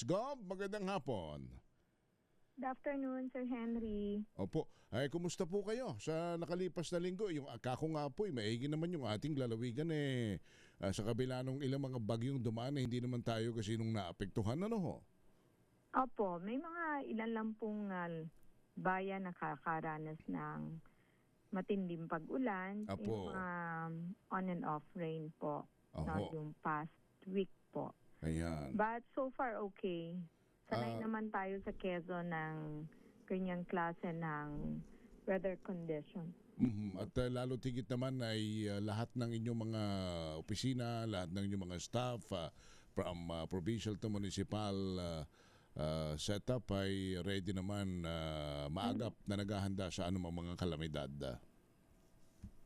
Gob, magandang hapon. Good afternoon, Sir Henry. Opo. Ay, kumusta po kayo sa nakalipas na linggo? Yung ako nga po, maigi naman yung ating lalawigan sa kabila ng ilang mga bagyong dumaan hindi naman tayo kasi nung naapektuhan ano ho? Opo, may mga ilan lang pong bayan nakakaranas ng matinding pag-ulan, yung Apo. on and off rain po, no, Oho. yung past week po. Ayan. But so far okay. Sanay Ah, naman tayo sa Quezon ng ganyang klase ng weather condition. At lalo tigit naman ay lahat ng inyong mga opisina, lahat ng inyong mga staff from provincial to municipal setup ay ready naman maagap na naghahanda sa anumang mga kalamidad.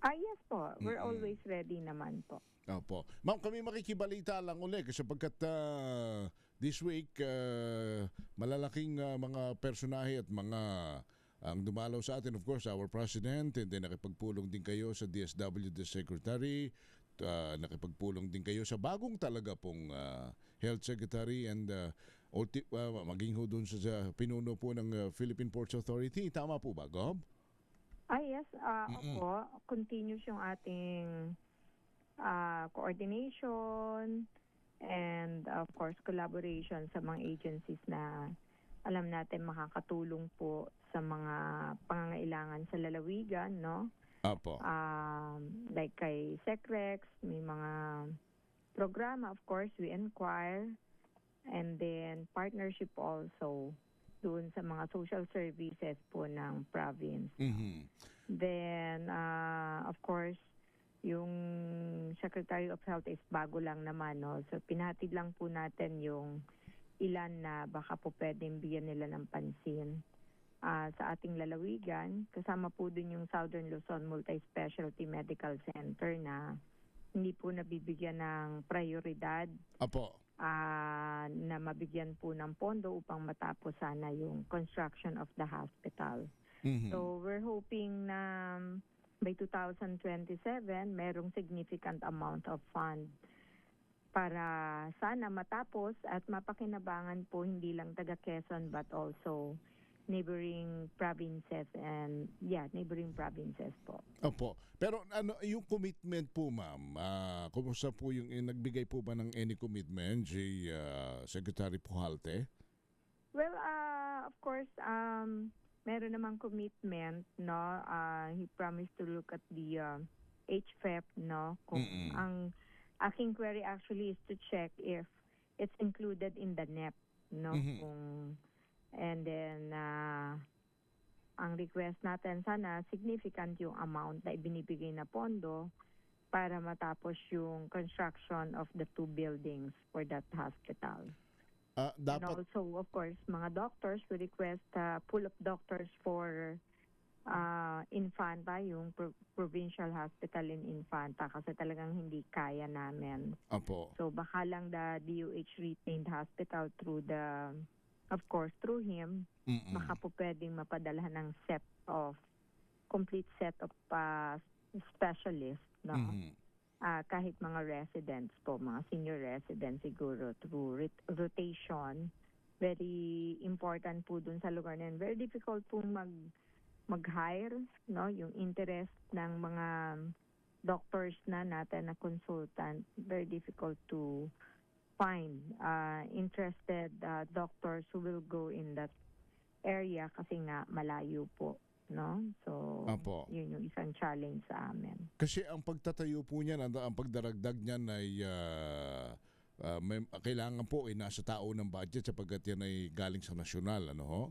Yes po, we're always ready naman po. Opo. Ma'am, kami makikibalita lang uli kasi sapagkat this week malalaking mga personahe at mga ang dumalaw sa atin, of course, our President, and then nakipagpulong din kayo sa DSWD Secretary, nakipagpulong din kayo sa bagong talaga pong Health Secretary and maging ho dun sa pinuno po ng Philippine Ports Authority. Tama po ba, Gob? Yes, opo, continuous yung ating coordination and of course collaboration sa mga agencies na alam natin makakatulong po sa mga pangangailangan sa lalawigan, no? Apo. Like kay SecRex, may mga programa, of course, we inquire, and then partnership also doon sa mga social services po ng province. Mhm. Then, of course, yung Secretary of Health is bago lang naman, no? So, pinatid lang po natin yung ilan na baka po pwedeng bigyan nila ng pansin sa ating lalawigan. Kasama po dun yung Southern Luzon Multi-Specialty Medical Center na hindi po nabibigyan ng prioridad Apo. na mabigyan po ng pondo upang matapos sana yung construction of the hospital. Mhm. So we're hoping na by 2027 merong significant amount of fund para sana matapos at mapakinabangan po hindi lang taga Quezon but also neighboring provinces neighboring provinces po. Opo. Pero ano yung commitment po, ma'am? Kumusta po yung nagbigay po ba ng any commitment si Secretary Pujalte? Well, of course, meron namang commitment, no? He promised to look at the HFEP, no? Kung ang aking query actually is to check if it's included in the NEP, no? And then ang request natin sana significant yung amount na ibinibigay na pondo para matapos yung construction of the 2 buildings for that hospital. And Dapat also, of course, mga doctors, we request pool of doctors for Infanta, yung provincial hospital in Infanta kasi talagang hindi kaya namin. Apo. So baka lang the DOH retained hospital through through him, baka po pwedeng mapadala ng complete set of specialists, no? Kahit mga residents po, mga senior residents siguro through rotation. Very important po dun sa lugar na yun. Very difficult po mag-hire, no? Yung interest ng mga doctors na natin na consultant, very difficult to find interested doctors who will go in that area kasi nga malayo po, no? So, Apo. yun yung isang challenge sa amin. Kasi ang pagtatayo po niyan, ang pagdaragdag niyan ay kailangan po ay nasa tao ng budget sapagkat yan ay galing sa nasyonal, ano ho?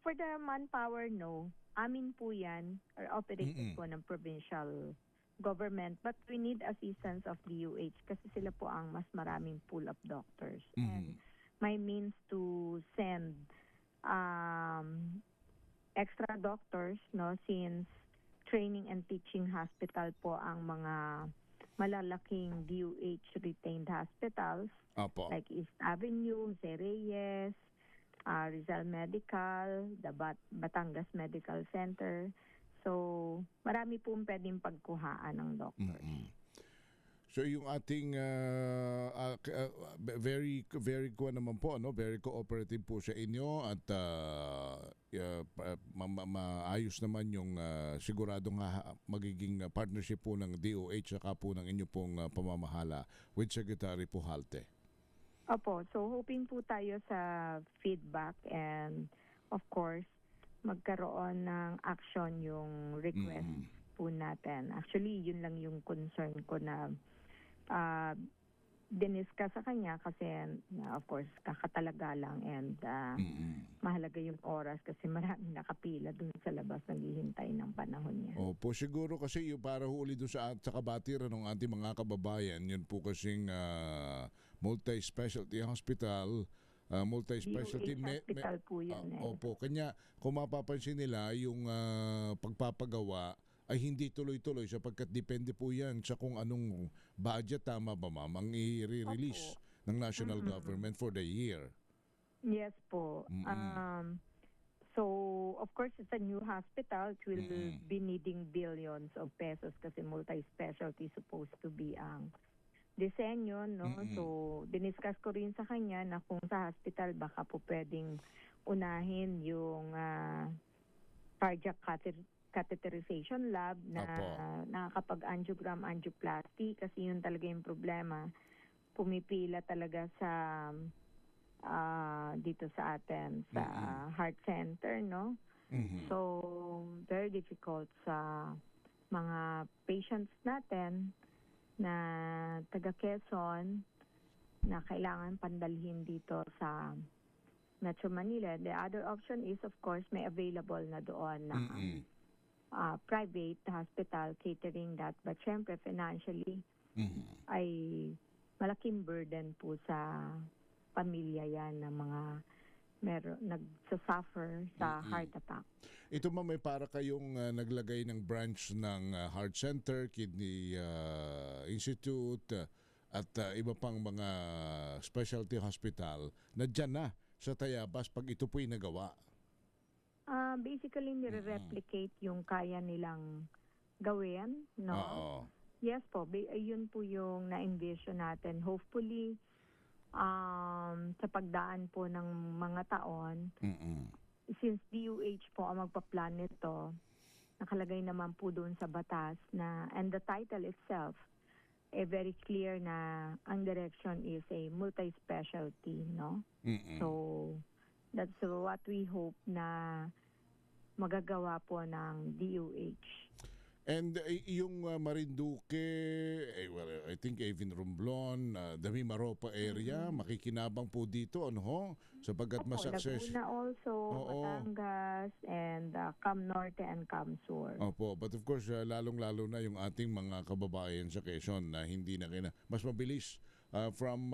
For the manpower, no. Amin po yan, or operated po ng provincial government, but we need assistance of DOH kasi sila po ang mas maraming pool of doctors. And my means to send extra doctors, no, since training and teaching hospital po ang mga malalaking DOH retained hospitals Apo. like East Avenue, Jose Reyes, Rizal Medical, the Batangas Medical Center. So, marami pong pwedeng pagkuhaan ng doctors. So yung ating very naman po, no, very cooperative po sa inyo at maayos naman yung siguradong magiging partnership po ng DOH saka po ng inyo pong pamamahala with Secretary Pujalte. Opo, so hoping po tayo sa feedback and of course magkaroon ng action yung request po natin. Actually, yun lang yung concern ko na diniscuss sa kanya kasi of course kakatalaga lang and mahalaga yung oras kasi maraming nakapila dun sa labas naghihintay ng panahon niya. Opo, siguro kasi yung para huli doon sa kabatiran ng ating mga kababayan, yun po kasing multi-specialty hospital, multi-specialty hospital po yun. Opo, kanya kung mapapansin nila yung pagpapagawa ay hindi tuloy-tuloy sapagkat depende po yan sa kung anong budget, tama ba ma'am, ang i-release ng national government for the year. Yes po. So, of course, it's a new hospital. It will be needing billions of pesos kasi multi-specialty supposed to be ang disenyo, no? So, diniscuss ko rin sa kanya na kung sa hospital baka po pwedeng unahin yung cardiac catheterization lab na nakakapag-angiogram, angioplasty kasi yun talaga yung problema. Pumipila talaga sa dito sa atin sa heart center, no? So, very difficult sa mga patients natin na taga Quezon na kailangan pandalhin dito sa Metro Manila. The other option is, of course, may available na doon na private hospital catering that. But syempre, financially, ay malaking burden po sa pamilya yan ng mga nagsasuffer sa heart attack. Ito may para kayong naglagay ng branch ng Heart Center, Kidney Institute, at iba pang mga specialty hospital na dyan na sa Tayabas pag ito po'y nagawa. Basically, nire-replicate yung kaya nilang gawin, no? Yes po, yun po yung na-envision natin. Hopefully, sa pagdaan po ng mga taon, since DOH po ang magpa-plan nito, nakalagay naman po doon sa batas na, and the title itself, very clear na ang direction is a multi-specialty, no? So, that's what we hope na magagawa po ng DOH. And yung Marinduque, well, I think even Romblon, Damimaropa area, makikinabang po dito, ano ho? Sapagkat ma-success. Laguna also, Batangas, and Cam Norte and Cam Sur. Opo, but of course, lalong-lalo na yung ating mga kababayan sa Quezon na hindi na mas mabilis from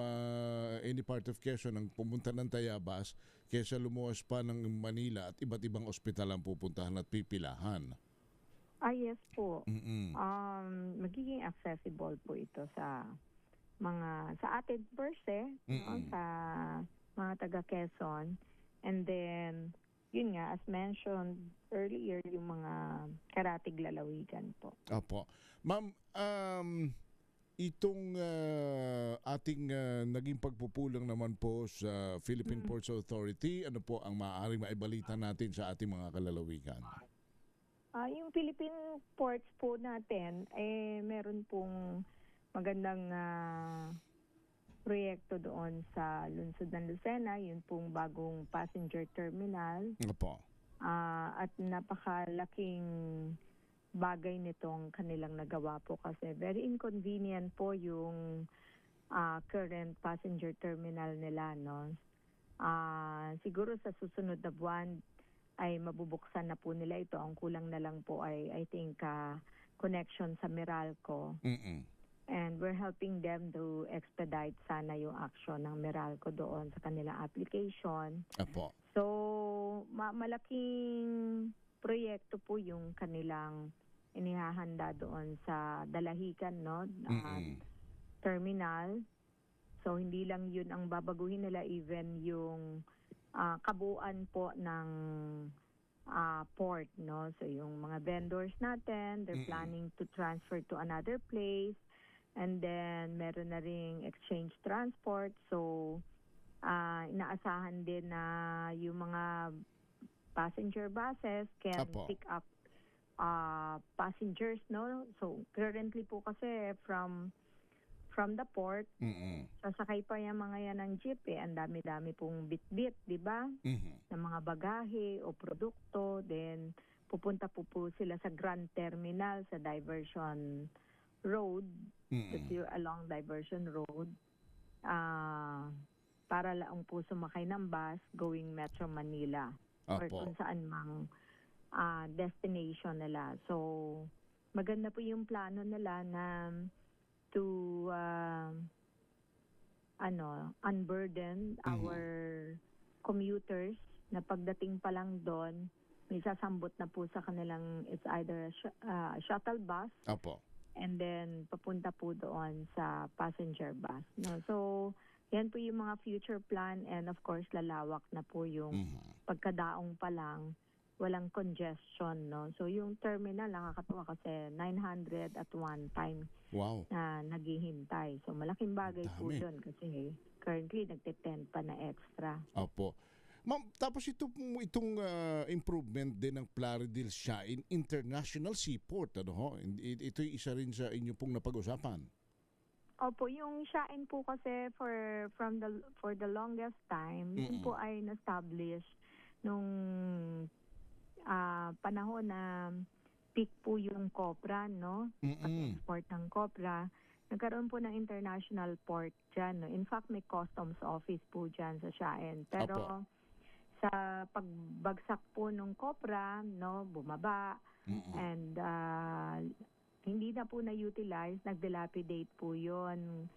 any part of Quezon ang pumunta ng Tayabas kaysa lumuwas pa ng Manila at iba't ibang ospital ang pupuntahan at pipilahan. Yes po. Magiging accessible po ito sa atin per se, no? Sa mga taga Quezon. And then, yun nga, as mentioned earlier, yung mga karatig lalawigan po. Opo. Ma'am, itong ating naging pagpupulang naman po sa Philippine Ports Authority, ano po ang maaaring maibalita natin sa ating mga kalalawigan? Yung Philippine Ports po natin, meron pong magandang proyekto doon sa lungsod ng Lucena, yun pong bagong passenger terminal. Opo. At napakalaking bagay nitong kanilang nagawa po kasi very inconvenient po yung current passenger terminal nila, no? Siguro sa susunod na buwan ay mabubuksan na po nila ito. Ang kulang na lang po ay I think connection sa Meralco. And we're helping them to expedite sana yung action ng Meralco doon sa kanilang application. Opo. So, malaking proyekto po yung kanilang inihahanda doon sa Dalahican, no? Terminal. So, hindi lang yun ang babaguhin nila, even yung kabuuan po ng port, no? So, yung mga vendors natin, they're planning to transfer to another place. And then meron na ring exchange transport. So inaasahan din na yung mga passenger buses can Apo. pick up passengers, no? So currently po kasi from the port, Mm-mm. sasakay pa yung mga yan ng jeep eh. Ang dami-dami pong bit-bit, di ba? Mhm. Ng mga bagahe o produkto. Then pupunta po sila sa Grand Terminal sa diversion road, Mm-mm. along diversion road. Para lang po sumakay ng bus going Metro Manila or Apo. kung saan mang destination nila. So, maganda po yung plano nila na to unburden our commuters na pagdating pa lang doon, may sasambot na po sa kanilang, it's either a shuttle bus Apo. and then papunta po doon sa passenger bus. No? So, yan po yung mga future plan and of course lalawak na po yung pagkadaong pa lang, walang congestion. No? So, yung terminal, nakakatuwa kasi 900 at one time Wow. na naghihintay. So, malaking bagay po Dami. yun kasi currently nagte-10 pa na extra. Opo. Ma'am, tapos itong improvement din ng Plaridel Siain International Seaport, ano ho? Ito'y isa rin sa inyo pong napag-usapan. Opo, yung Siain po kasi for the longest time, yun po ay na-establish nung panahon na peak po yung copra, no? Pag-export ng copra, nagkaroon po ng international port dyan. No? In fact, may customs office po dyan sa Siain. Pero Apo. sa pagbagsak po ng copra, no, bumaba, and hindi na po na-utilize, nag-dilapidate po yun,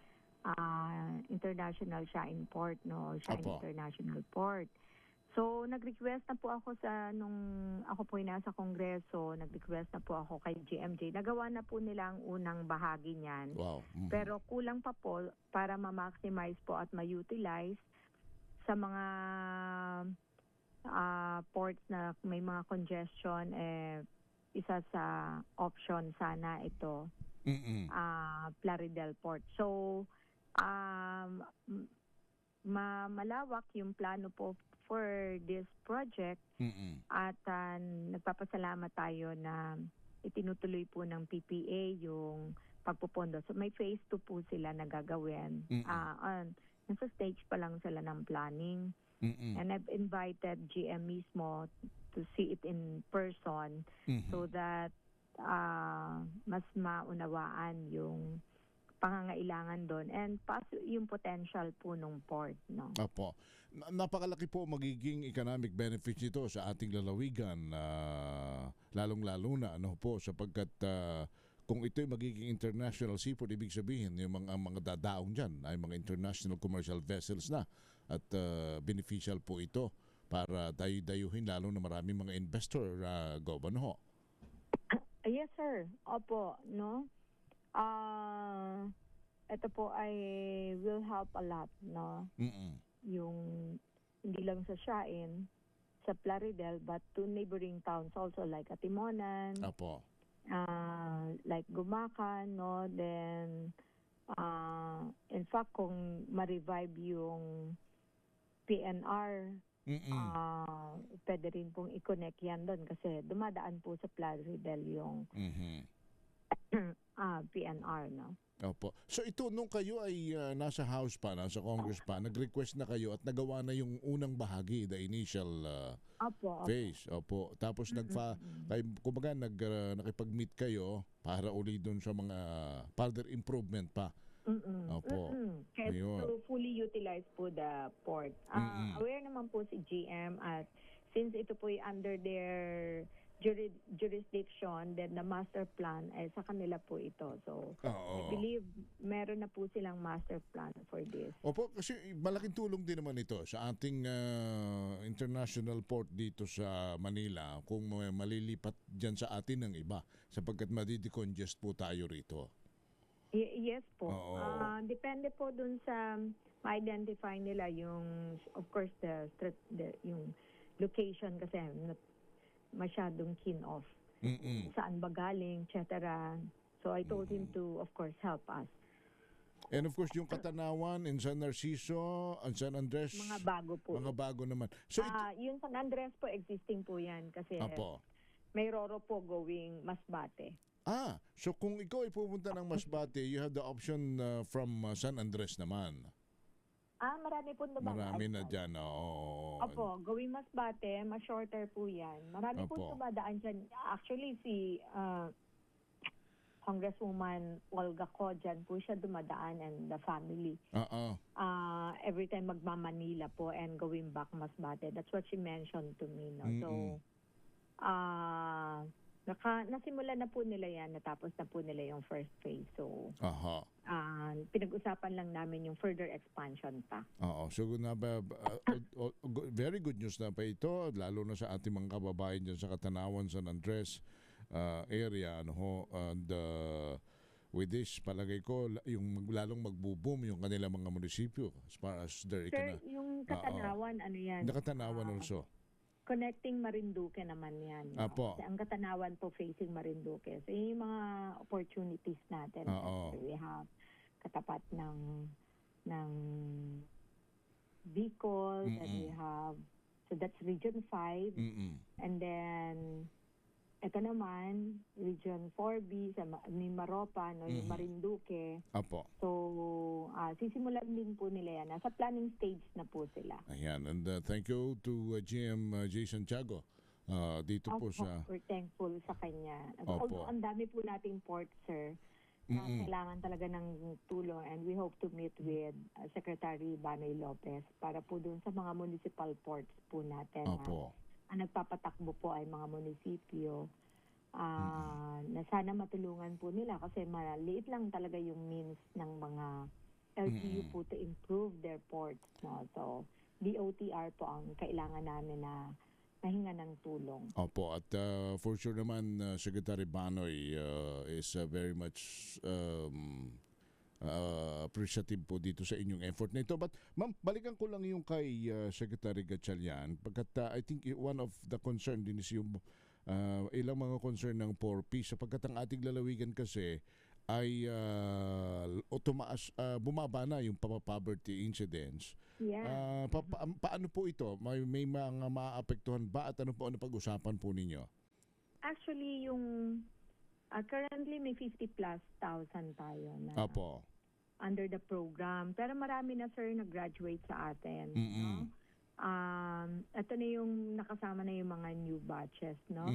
International Siain Port, no, Siain Apo. International Port. So, nag-request na po ako nung ako po nasa Kongreso, nag-request na po ako kay GMJ. Nagawa na po nila ang unang bahagi niyan. Wow. Pero kulang pa po para ma-maximize po at ma-utilize sa mga ports na may mga congestion, isa sa option sana ito, Plaridel Port. So, malawak yung plano po for this project at nagpapasalamat tayo na itinutuloy po ng PPA yung pagpupondo. So may phase 2 po sila na gagawin. Nasa stage pa lang sila ng planning. And I've invited GM mismo to see it in person so that mas maunawaan yung pangangailangan doon and yung potential po ng port, no? Apo. Napakalaki po magiging economic benefits nito sa ating lalawigan, lalong-lalo na ano po sapagkat kung ito'y magiging international seaport, ibig sabihin yung mga dadaong dyan ay mga international commercial vessels na at beneficial po ito para dayu-dayuhin lalo na maraming mga investor, Governor. Yes, sir. Opo, no? Ito po ay will help a lot, no? Yung hindi lang sa Siain, sa Plaridel, but to neighboring towns also like Atimonan, Apo. like Gumacan, no? Then, in fact, kung ma-revive yung PNR, pwede rin pong i-connect yan doon kasi dumadaan po sa Plaridel yung PNR, no? Opo. So ito, nung kayo ay nasa House pa, nasa Congress pa, nag-request na kayo at nagawa na yung unang bahagi, the initial phase. Opo. Tapos kumbaga nakipag-meet kayo para uli doon sa mga further improvement pa. Opo. Kaya to fully utilize po the port. Aware naman po si GM at since ito po ay under their jurisdiction, then the master plan ay sa kanila po ito. So, I believe meron na po silang master plan for this. Opo, kasi malaking tulong din naman ito sa ating international port dito sa Manila kung malilipat dyan sa atin ng iba sapagkat madidecongest po tayo rito. Yes po. Depende po dun sa ma-identify nila yung, of course, yung location kasi masyadong keen off. Saan ba galing, etc. So I told him to, of course, help us And of course, yung Katanawan and San Narciso and San Andres, Mga bago po. mga bago naman. So, Yung San Andres po, existing po yan kasi Apo. may Roro po going Masbate. So kung ikaw ay pupunta ng Masbate, you have the option from San Andres naman. Marami po dumadaan. Marami na dyan. Oo. Opo, going Masbate, mas shorter po yan. Marami po Opo. dumadaan dyan. Actually, si Congresswoman Olga Cojan po siya dumadaan and the family. Every time magma-Manila po and going back Masbate. That's what she mentioned to me. No? So, nasimula na po nila yan, natapos na po nila yung first phase. So, pinag-usapan lang namin yung further expansion pa. So, very good news na pa ito, lalo na sa ating mga kababayan dyan sa Katanawan, San Andres area. And with this, palagay ko, yung lalong magbo-boom yung kanilang mga munisipyo as far as their Sir, yung Katanawan, ano yan? The Katanawan also. Connecting Marinduque naman yan. No? Apo. Kasi ang Katanawan po facing Marinduque. So, yung mga opportunities natin. We have katapat ng Bicol, and we have, so that's Region 5. And then, ito naman, Region 4B, sa Mimaropa, no, yung Marinduque. Apo. So, sisimulan din po nila yan. Nasa planning stage na po sila. Ayan. And thank you to GM Jason Tiago. Dito po sa... We're thankful sa kanya. Opo. Although ang dami po nating port, sir, na kailangan talaga ng tulong, and we hope to meet with Secretary Banoy Lopez para po dun sa mga municipal ports po natin. Opo. Ang nagpapatakbo po ay mga munisipyo na sana matulungan po nila kasi maliit lang talaga yung means ng mga LGU po to improve their ports. No? So, DOTR po ang kailangan namin na mahinga ng tulong. Opo, at for sure naman, Secretary Banoy is very much appreciative po dito sa inyong effort na ito. But ma'am, balikan ko lang yung kay Secretary Gatchalian pagkat I think one of the concern din is yung ilang mga concern ng 4P sapagkat ang ating lalawigan kasi ay bumaba na yung poverty incidents. Yeah. Paano po ito? May mga maapektuhan ba at ano po ang pag-usapan po ninyo? Actually, yung currently may 50+ thousand tayo na Apo. under the program. Pero marami na, sir, nag-graduate sa atin. No? Ito na yung nakasama na yung mga new batches. No?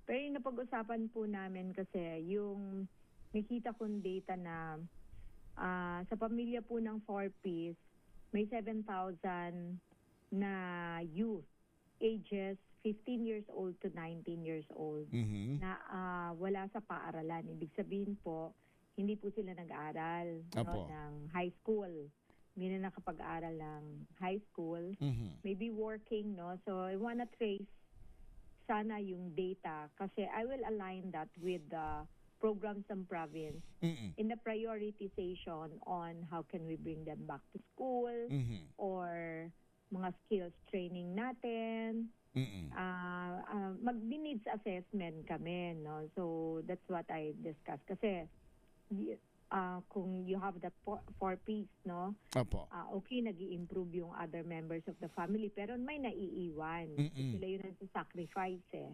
Pero yung napag-usapan po namin kasi yung nakita kong data na sa pamilya po ng 4Ps, may 7,000 na youth ages 15 years old to 19 years old na wala sa paaralan. Ibig sabihin po, hindi po sila nag-aaral ng high school. Hindi na nakapag-aaral ng high school. Maybe working, no? So, I wanna trace sana yung data kasi I will align that with the programs ng province in the prioritization on how can we bring them back to school or mga skills training natin. Mag-needs assessment kami, no? So, that's what I discussed. Kasi, kung you have the 4Ps, no? Apo. Okay, nag-i-improve yung other members of the family, pero may naiiwan. Sila yun ang sacrifice, eh.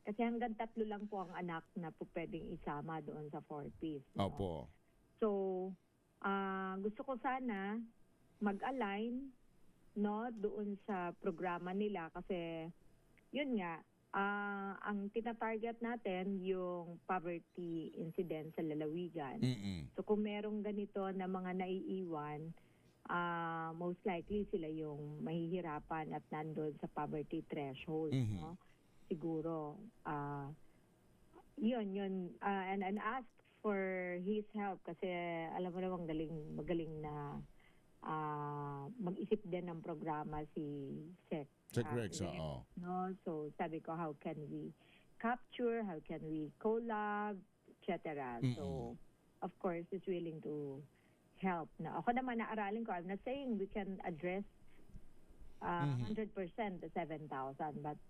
Kasi hanggang 3 lang po ang anak na po pwedeng isama doon sa 4Ps. No? Opo. So, gusto ko sana mag-align, no, doon sa programa nila kasi yun nga, ang tinatarget natin yung poverty incidence sa lalawigan. So kung merong ganito na mga naiiwan, most likely sila yung mahihirapan at nandun sa poverty threshold. No? Siguro, yun. And ask for his help kasi alam mo namang magaling na mag-isip din ng programa si Sec Rex, oo. no? So, sabi ko, how can we capture, how can we collab, etc. So, of course, is willing to help. Na ako naman, naaralin ko, I'm not saying we can address 100% the 7,000, but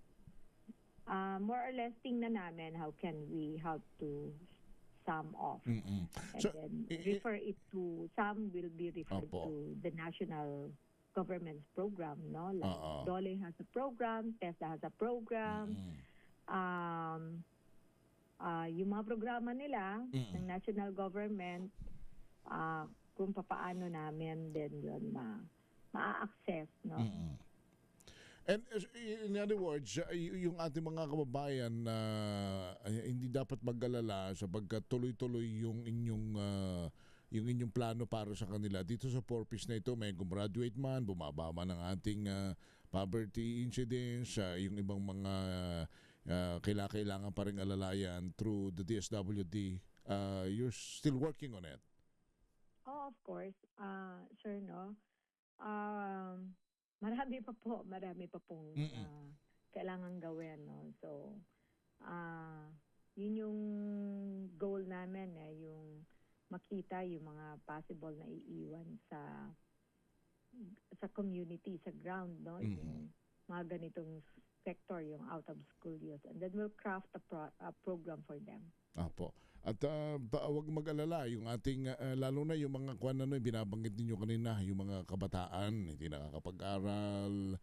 more or less tingnan namin how can we help to some of. Mm-mm. And So, then i- refer it to, some will be referred Opo. to the national government's program, no? Like Oo. DOLE has a program, TESDA has a program. Mm-mm. Yung mga programa nila ng national government, kung papaano namin din yun ma-access, no? Mm-mm. And in other words, yung ating mga kababayan na hindi dapat mag-alala sapagkat tuloy-tuloy yung inyong plano para sa kanila. Dito sa Porpis na ito, may gumraduate man, bumaba man ang ating poverty incidence, yung ibang mga kailangan pa rin alalayan through the DSWD. You're still working on it. Oh, of course. Sir, no? Marami pa pong kailangan gawin, no? So, yun yung goal namin, yung makita yung mga possible na iiwan sa community, sa ground, no? Yung mga ganitong sector, yung out of school youth. And then we'll craft a program for them. Apo. At wag mag-alala, yung ating, lalo na yung mga kwan yung binabanggit ninyo kanina, yung mga kabataan, hindi nakakapag-aral,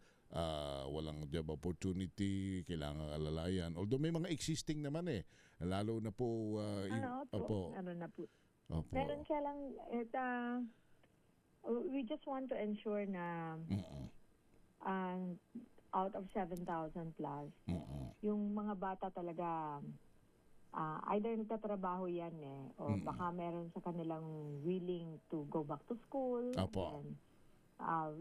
walang job opportunity, kailangan alalayan. Although may mga existing naman lalo na po, opo. Opo. Meron kaya lang, we just want to ensure na out of 7,000 plus, yung mga bata talaga, either nagtatrabaho yan o baka meron sa kanilang willing to go back to school. Apo. And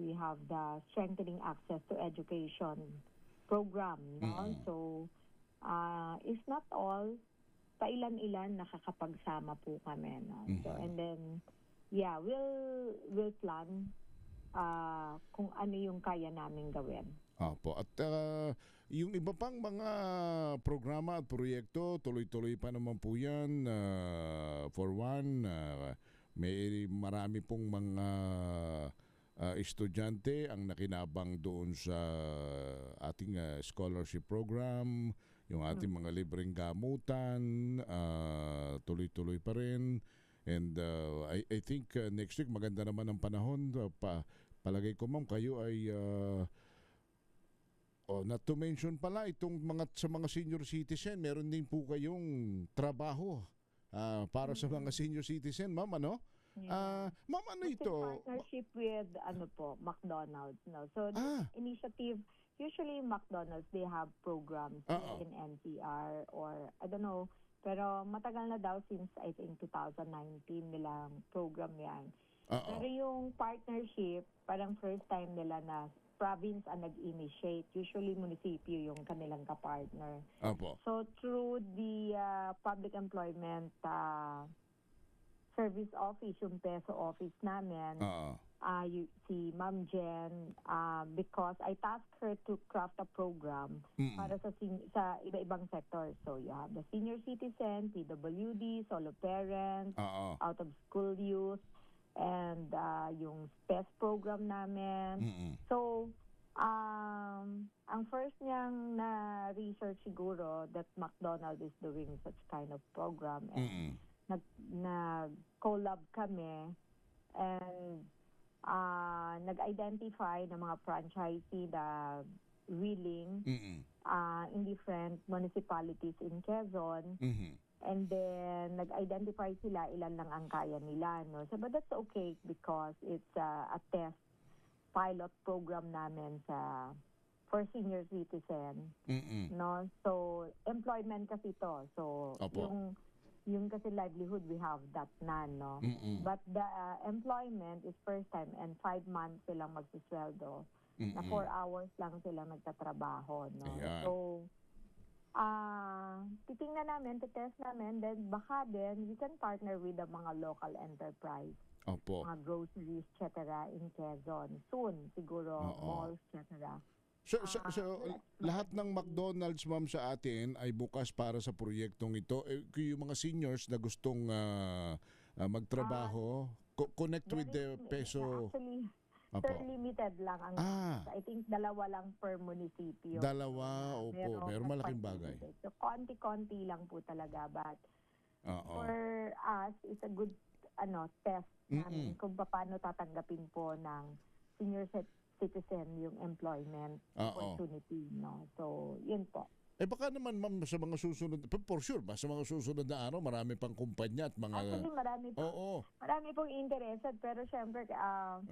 we have the strengthening access to education program, no? So if not all, pailan-ilan nakakapagsama po kami, no? So and then we'll plan kung ano yung kaya naming gawin. Apo. At yung iba pang mga programa at proyekto, tuloy-tuloy pa naman po yan. For one, may marami pong mga estudyante ang nakinabang doon sa ating scholarship program, yung ating mga libreng gamutan, tuloy-tuloy pa rin. And I think next week maganda naman ang panahon. Palagay ko, ma'am, kayo ay not to mention pala itong sa mga senior citizen, meron din po kayong trabaho para sa mga senior citizen, ma'am, ano? Ma'am, ano ito? Partnership with McDonald's, no? So this initiative, usually McDonald's, they have programs in NCR or I don't know, pero matagal na daw since I think 2019 nilang program yan. Pero yung partnership, parang first time nila na province ang nag-initiate. Usually, munisipyo yung kanilang kapartner. Apo. So, through the public employment service office, yung PESO office namin, si Ma'am Jen, because I tasked her to craft a program para sa iba-ibang sectors. So, you have the senior citizen, PWD, solo parents, out-of-school youth, and yung SPES program namin. So, ang first niyang na-research siguro that McDonald's is doing such kind of program. And nag-collab kami and nag-identify ng mga franchisee na willing in different municipalities in Quezon. And then, nag-identify sila ilan lang ang kaya nila, no? So, but that's okay because it's a test pilot program namin for senior citizen, no? So, employment kasi to. So, yung kasi livelihood, we have that na, no? But the employment is first time and 5 months silang magsisweldo. Na 4 hours lang sila magtatrabaho, no? Ayan. So, titingnan namin, test namin, then baka din, we can partner with the mga local enterprise, mga groceries, etc. in Quezon. Soon, siguro, malls, etc. So lahat ng McDonald's, ma'am, sa atin ay bukas para sa proyektong ito. Yung mga seniors na gustong magtrabaho, connect with the PESO. Actually, sir, limited lang ang I think 2 lang per munisipyo. 2, opo. Pero malaking bagay. So, konti-konti lang po talaga. But Oo. for us is a good test namin kung paano tatanggapin po ng senior citizen yung employment Oo. opportunity, no? So, yun po. Baka naman ma'am sa mga susunod, for sure ba, sa mga susunod na araw, marami pang kumpanya at mga... Actually, Oo. marami pong interested, pero syempre,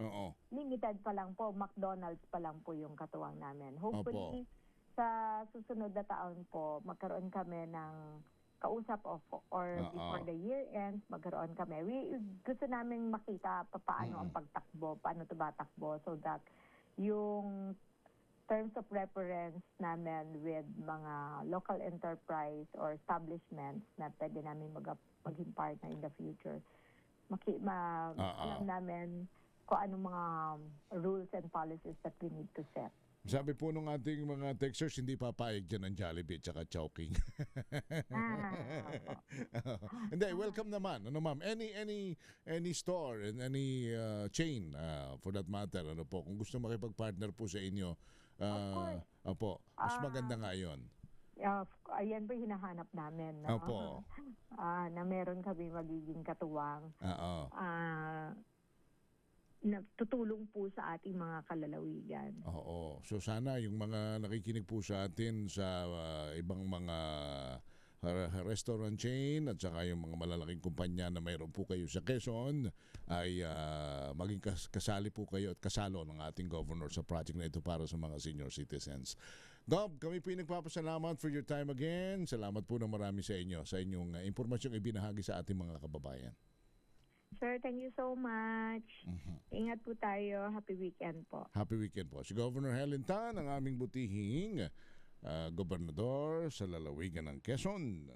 Oo. limited pa lang po. McDonald's pa lang po yung katuwang namin. Hopefully, sa susunod na taon po, magkaroon kami ng kausap or before the year ends, magkaroon kami. Gusto namin makita paano ang pagtakbo, paano tumatakbo, so that yung terms of reference namin with mga local enterprise or establishments na pwede namin maging partner in the future. Alam namin kung anong mga rules and policies that we need to set. Sabi po nung ating mga texters, hindi papayag dyan ng Jollibee at saka Chowking. Hindi, welcome naman. Ano ma'am, any store and any chain for that matter, ano po, kung gusto makipag-partner po sa inyo, opo, mas maganda nga yun. Ayan po hinahanap namin. No? Opo. Na meron kami magiging katuwang. Na tutulong po sa ating mga kalalawigan. Oo. So sana yung mga nakikinig po sa atin sa ibang mga restaurant chain at saka yung mga malalaking kumpanya na mayroon po kayo sa Quezon ay maging kasali po kayo at kasalo ng ating governor sa project na ito para sa mga senior citizens. Gob, kami po nagpapasalamat for your time again. Salamat po ng marami sa inyo sa inyong impormasyong ibinahagi sa ating mga kababayan. Sir, thank you so much. Ingat po tayo. Happy weekend po. Happy weekend po. Si Governor Helen Tan, ang aming butihing gobernador sa lalawigan ng Quezon.